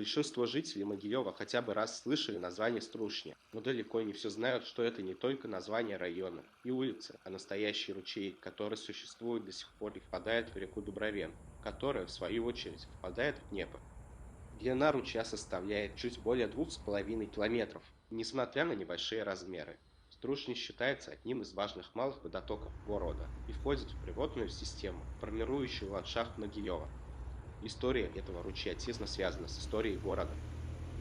Большинство жителей Могилева хотя бы раз слышали название Струшни, но далеко не все знают, что это не только название района и улицы, а настоящий ручей, который существует до сих пор и впадает в реку Дубровен, которая, в свою очередь, впадает в Днепр. Длина ручья составляет чуть более 2,5 километров, несмотря на небольшие размеры. Струшни считается одним из важных малых водотоков города и входит в природную систему, формирующую ландшафт Могилева. История этого ручья тесно связана с историей города.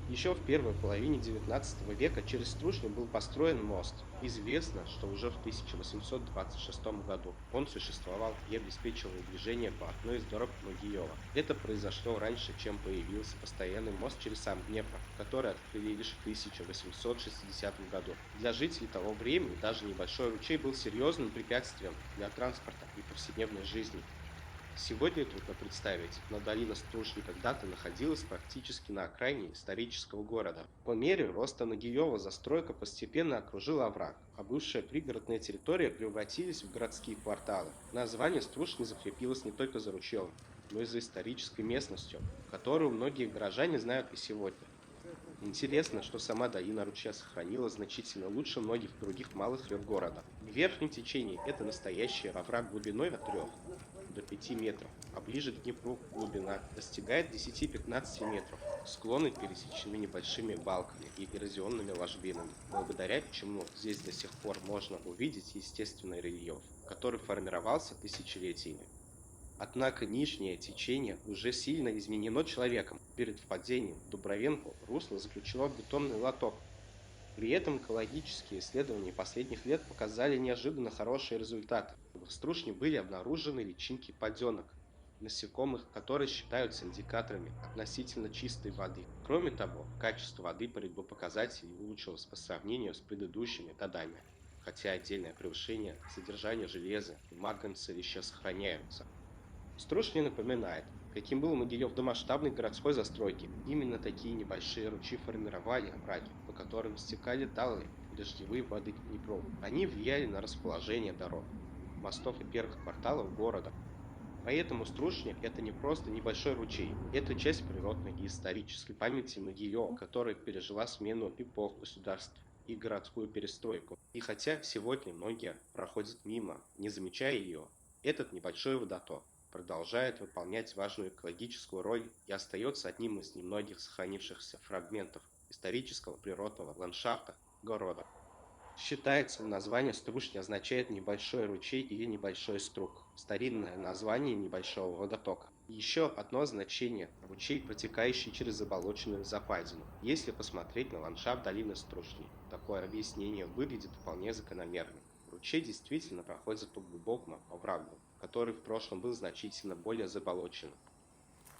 Еще в первой половине XIX века через Струшню был построен мост. Известно, что уже в 1826 году он существовал и обеспечивал движение по одной из дорог Могилева. Это произошло раньше, чем появился постоянный мост через сам Днепр, который открыли лишь в 1860 году. Для жителей того времени даже небольшой ручей был серьезным препятствием для транспорта и повседневной жизни. Сегодня трудно представить, но долина Стружни когда-то находилась практически на окраине исторического города. По мере роста Нагиева застройка постепенно окружила овраг, а бывшая пригородная территория превратилась в городские кварталы. Название Стружни закрепилось не только за ручьем, но и за исторической местностью, которую многие горожане знают и сегодня. Интересно, что сама долина ручья сохранилась значительно лучше многих других малых рек города. В верхнем течении это настоящий овраг глубиной от 3 до 5 метров, а ближе к Днепру глубина достигает 10-15 метров. Склоны пересечены небольшими балками и эрозионными ложбинами, благодаря чему здесь до сих пор можно увидеть естественный рельеф, который формировался тысячелетиями. Однако нижнее течение уже сильно изменено человеком. Перед впадением в Дубровенку русло заключено в бетонный лоток. При этом экологические исследования последних лет показали неожиданно хорошие результаты. В стружне были обнаружены личинки паденок, насекомых, которые считаются индикаторами относительно чистой воды. Кроме того, качество воды по ряду показателей улучшилось по сравнению с предыдущими годами, хотя отдельное превышение содержания железа и марганца еще сохраняются. Стружня напоминает, каким был Могилев до масштабной городской застройки. Именно такие небольшие ручьи формировали овраги, по которым стекали талые и дождевые воды к Днепру. Они влияли на расположение дорог, мостов и первых кварталов города. Поэтому Стружня – это не просто небольшой ручей, это часть природной и исторической памяти Могилева, которая пережила смену эпох государств и городскую перестройку. И хотя сегодня многие проходят мимо, не замечая ее, этот небольшой водоток продолжает выполнять важную экологическую роль и остается одним из немногих сохранившихся фрагментов исторического природного ландшафта города. Считается, название стружни означает небольшой ручей или небольшой струк, старинное название небольшого водотока. Еще одно значение – ручей, протекающий через заболоченную западину. Если посмотреть на ландшафт долины Стружни, такое объяснение выглядит вполне закономерным. Ручей действительно проходит по глубокому оврагу, который в прошлом был значительно более заболоченным.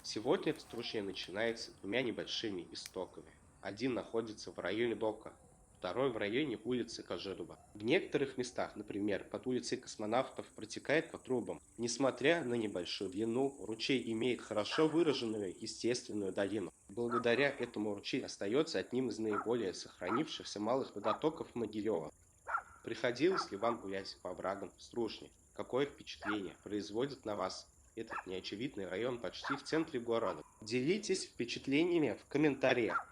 Сегодня Стружня начинается двумя небольшими истоками. Один находится в районе дока, второй в районе улицы Кожедуба. В некоторых местах, например, под улицей Космонавтов, протекает по трубам. Несмотря на небольшую длину, ручей имеет хорошо выраженную естественную долину. Благодаря этому ручей остается одним из наиболее сохранившихся малых водотоков Могилева. Приходилось ли вам гулять по оврагам в Стружне? Какое впечатление производит на вас этот неочевидный район почти в центре города? Делитесь впечатлениями в комментариях.